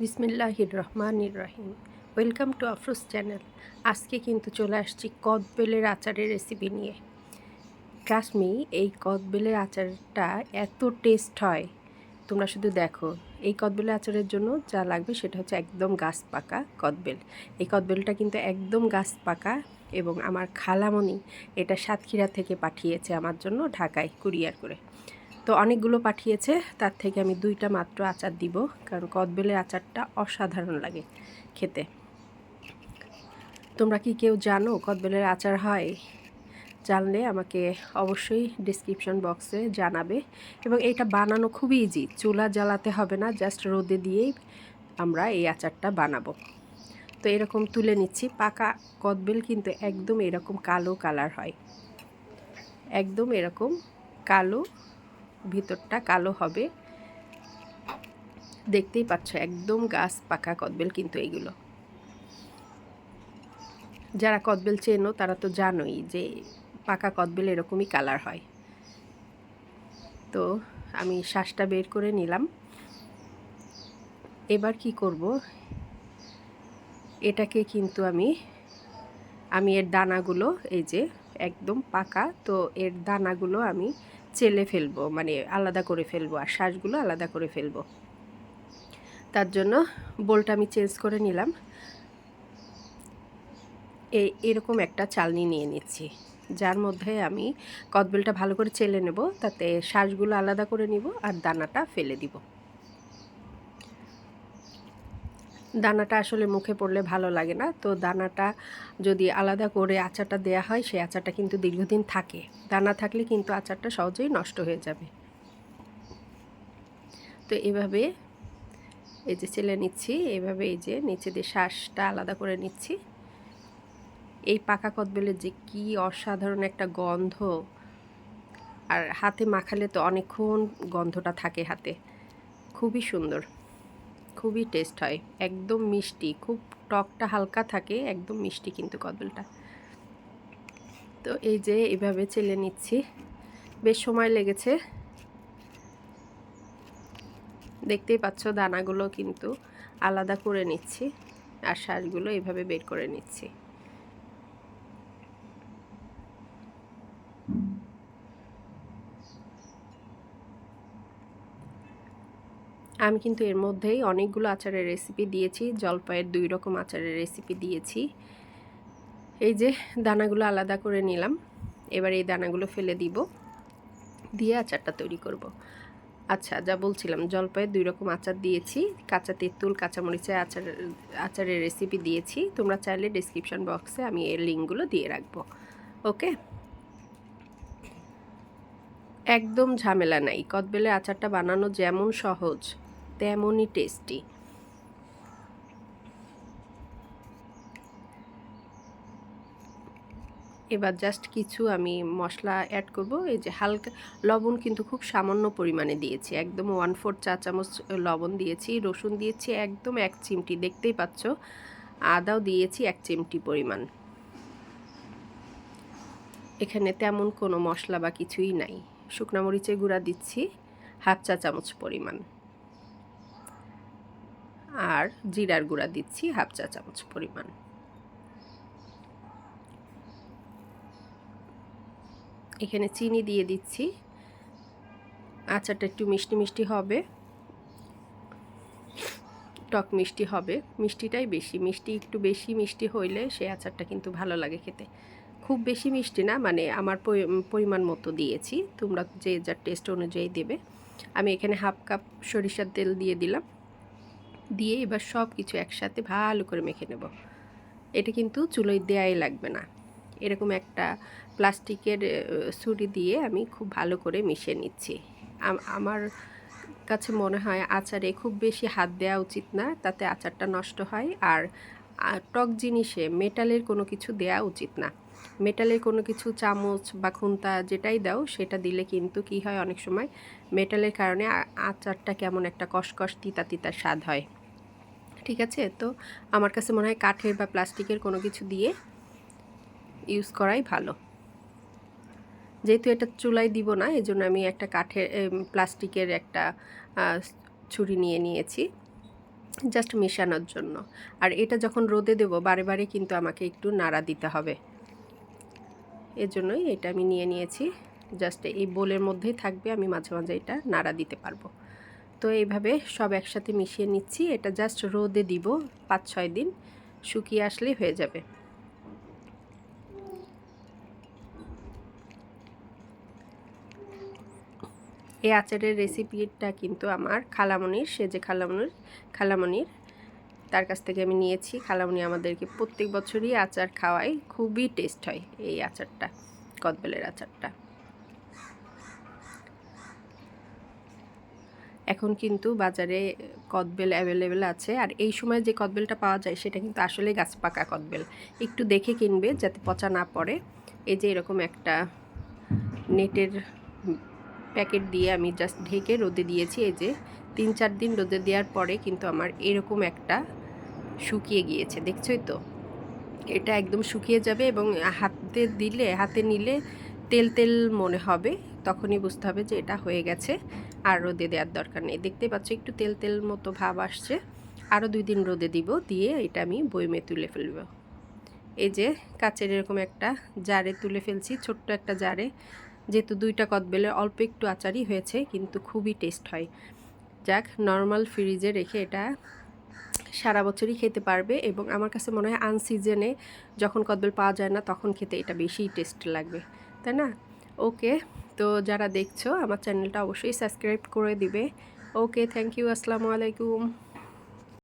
বিসমিল্লাহির রহমানির রহিম। Welcome to Afroz channel. আজকে কিন্তু চলে আসছি কদবেলের আচারের রেসিপি নিয়ে। ট্রাস্ট মি, এই কদবেলের আচারটা এত টেস্ট হয়, তোমরা শুধু দেখো। এই কদবেলের আচারের জন্য যা লাগবে সেটা হচ্ছে একদম গাছ পাকা কদবেল। এই কদবেলটা কিন্তু একদম গাছ পাকা, এবং আমার খালামণি এটা সাতক্ষীরা থেকে পাঠিয়েছে আমার জন্য, ঢাকায় কুরিয়ার করে। তো অনেকগুলো পাঠিয়েছে, তার থেকে আমি 2টা মাত্র আচার দিব, কারণ কদবেলের আচারটা অসাধারণ লাগে খেতে। তোমরা কি কেউ জানো কদবেলের আচার হয়? জানলে আমাকে অবশ্যই ডিসক্রিপশন বক্সে জানাবে। এবং এটা বানানো খুবই ইজি, চুলা জ্বালাতে হবে না, জাস্ট রোদে দিয়েই আমরা এই আচারটা বানাবো। তো এরকম তুলে নিচ্ছি। পাকা কদবেল কিন্তু একদম এরকম কালো কালার হয়, একদম এরকম কালো, ভিতরটা কালো হবে। দেখতেই পাচ্ছ একদম গাছ পাকা কদবেল কিন্তু এইগুলো। যারা কদবেল চেনো তারা তো জানোই যে পাকা কদবেল এরকমই কালার হয়। তো আমি শ্বাসটা বের করে নিলাম। এবার কি করব, এটাকে কিন্তু আমি এর দানাগুলো, এই যে একদম পাকা, তো এর দানাগুলো আমি চেলে ফেলবো, মানে আলাদা করে ফেলবো, আর শ্বাসগুলো আলাদা করে ফেলবো। তার জন্য বোলটা আমি চেঞ্জ করে নিলাম। এরকম একটা চালনি নিয়ে নিচ্ছি, যার মধ্যে আমি কদবেলটা ভালো করে চেলে নেব, তাতে শ্বাসগুলো আলাদা করে নিব আর দানাটা ফেলে দিব। দানাটা আসলে মুখে পড়লে ভালো লাগে না, তো দানাটা যদি আলাদা করে আচারটা দেয়া হয়, সেই আচারটা কিন্তু দীর্ঘদিন থাকে। দানা থাকলে কিন্তু আচারটা সহজেই নষ্ট হয়ে যাবে। তো এভাবে এই যে চেলে নিচ্ছি, এভাবে এই যে নিচে দিয়ে শ্বাসটা আলাদা করে নিচ্ছি। এই পাকা কদবেলের যে কি অসাধারণ একটা গন্ধ, আর হাতে মাখালে তো অনেকক্ষণ গন্ধটা থাকে হাতে, খুবই সুন্দর, খুবই টেস্ট হয়, একদম মিষ্টি, খুব টকটা হালকা থাকে, একদম মিষ্টি কিন্তু কদবেলটা। তো এই যে এভাবে চেলে নিচ্ছি, বেশ সময় লেগেছে। দেখতেই পাচ্ছ দানাগুলো কিন্তু আলাদা করে নিচ্ছি, আর শ্বাসগুলো এভাবে বের করে নিচ্ছি। আমি কিন্তু এর মধ্যেই অনেকগুলো আচারের রেসিপি দিয়েছি, জলপাইয়ের 2 রকম আচারের রেসিপি দিয়েছি। এই যে দানাগুলো আলাদা করে নিলাম, এবার এই দানাগুলো ফেলে দিব, দিয়ে আচারটা তৈরি করব। আচ্ছা, যা বলছিলাম, জলপাইয়ের 2 রকম আচার দিয়েছি, কাঁচা তেঁতুল, কাঁচামরিচের আচারের রেসিপি দিয়েছি। তোমরা চাইলে ডিসক্রিপশন বক্সে আমি এর লিঙ্কগুলো দিয়ে রাখবো। ওকে, একদম ঝামেলা নাই, কদবেলের আচারটা বানানো যেমন সহজ তেমনই টেস্টি। এবার জাস্ট কিছু আমি মশলা অ্যাড করব। এই যে হালকা লবণ কিন্তু খুব সামান্য পরিমাণে দিয়েছি, একদম 1/4 চা চামচ লবণ দিয়েছি। রসুন দিয়েছি একদম 1 চিমটি, দেখতেই পাচ্ছ। আদাও দিয়েছি 1 চিমটি পরিমাণ। এখানে তেমন কোনো মশলা বা কিছুই নাই। শুকনো মরিচের গুঁড়া দিচ্ছি 1/2 চা চামচ পরিমাণ, আর জিরার গুঁড়া দিচ্ছি 1/2 চা চামচ পরিমাণ। এখানে চিনি দিয়ে দিচ্ছি। আচারটা একটু মিষ্টি মিষ্টি হবে, টক মিষ্টি হবে, মিষ্টিটাই বেশি, মিষ্টি একটু বেশি মিষ্টি হইলে সেই আচারটা কিন্তু ভালো লাগে খেতে। খুব বেশি মিষ্টি না, মানে আমার পরিমাণ মতো দিয়েছি, তোমরা যে যার টেস্ট অনুযায়ী দেবে। আমি এখানে 1/2 কাপ সরিষার তেল দিয়ে দিলাম, দিয়ে এবার সব কিছু একসাথে ভালো করে মেখে নেব। এটা কিন্তু চুলোয় দেয়াই লাগবে না, এরকম একটা প্লাস্টিকের ছুরি দিয়ে আমি খুব ভালো করে মিশিয়ে নিচ্ছি। আমার কাছে মনে হয় আচারে খুব বেশি হাত দেওয়া উচিত না, তাতে আচারটা নষ্ট হয়। আর টক জিনিসে মেটালের কোনো কিছু দেওয়া উচিত না। মেটালের কোনো কিছু, চামচ বা খুন্তা যেটাই দাও, সেটা দিলে কিন্তু কি হয়, অনেক সময় মেটালের কারণে আচারটা কেমন একটা কষকষ তিতা তিতা স্বাদ হয়। ঠিক আছে, তো আমার কাছে মনে হয় কাঠের বা প্লাস্টিকের কোনো কিছু দিয়ে ইউজ করাই ভালো। যেহেতু এটা চুলায় দিব না, এই জন্য আমি একটা কাঠের প্লাস্টিকের একটা ছুরি নিয়েছি। জাস্ট মেশানোর জন্য। আর এটা যখন রোদে দেব বারে বারে কিন্তু আমাকে একটু নাড়া দিতে হবে, এজন্যই এটা আমি নিয়ে নিয়েছি। জাস্ট এই বোলের মধ্যেই থাকবে, আমি মাঝে মাঝে এটা নাড়া দিতে পারবো। তো এইভাবে সব একসাথে মিশিয়ে নিচ্ছি। এটা জাস্ট রোদে দিব 5-6 দিন, শুকিয়ে আসলেই হয়ে যাবে। এই আচারের রেসিপিটা কিন্তু আমার খালামণির, সে যে খালামণির তার কাছ থেকে আমি নিয়েছি। খালামণি আমাদেরকে প্রত্যেক বছরই আচার খাওয়ায়, খুবই টেস্ট হয় এই আচারটা, কদবেলের আচারটা। এখন কিন্তু বাজারে কদবেল অ্যাভেলেবেল আছে, আর এই সময় যে কদবেলটা পাওয়া যায় সেটা কিন্তু আসলে গাছ পাকা কদবেল। একটু দেখে কিনবে যাতে পচা না পড়ে। এই যে এরকম একটা নেটের প্যাকেট দিয়ে আমি জাস্ট ঢেকে রোদে দিয়েছি। এই যে 3-4 দিন রোদে দেওয়ার পরে কিন্তু আমার এরকম একটা শুকিয়ে গিয়েছে, দেখছোই তো। এটা একদম শুকিয়ে যাবে এবং হাতে নিলে তেল তেল মনে হবে, তখনই বুঝতে হবে যে এটা হয়ে গেছে, আর রোদে দেওয়ার দরকার নেই। দেখতে পাচ্ছ একটু তেল তেল মতো ভাব আসছে। আরও 2 দিন রোদে দিব, দিয়ে এটা আমি বয়মে তুলে ফেলব। এই যে কাচের এরকম একটা জারে তুলে ফেলছি, ছোট্ট একটা জারে। যেহেতু 2টা কদবেলের অল্প একটু আচারই হয়েছে, কিন্তু খুবই টেস্ট হয়। যাক, নর্মাল ফ্রিজে রেখে এটা সারা বছরই খেতে পারবে, এবং আমার কাছে মনে হয় আনসিজনে যখন কদবেল পাওয়া যায় না তখন খেতে এটা বেশিই টেস্ট লাগবে, তাই না? ওকে, তো যারা দেখছো আমার চ্যানেলটা অবশ্যই সাবস্ক্রাইব করে দিবে। ওকে, থ্যাংক ইউ, আসসালামু আলাইকুম।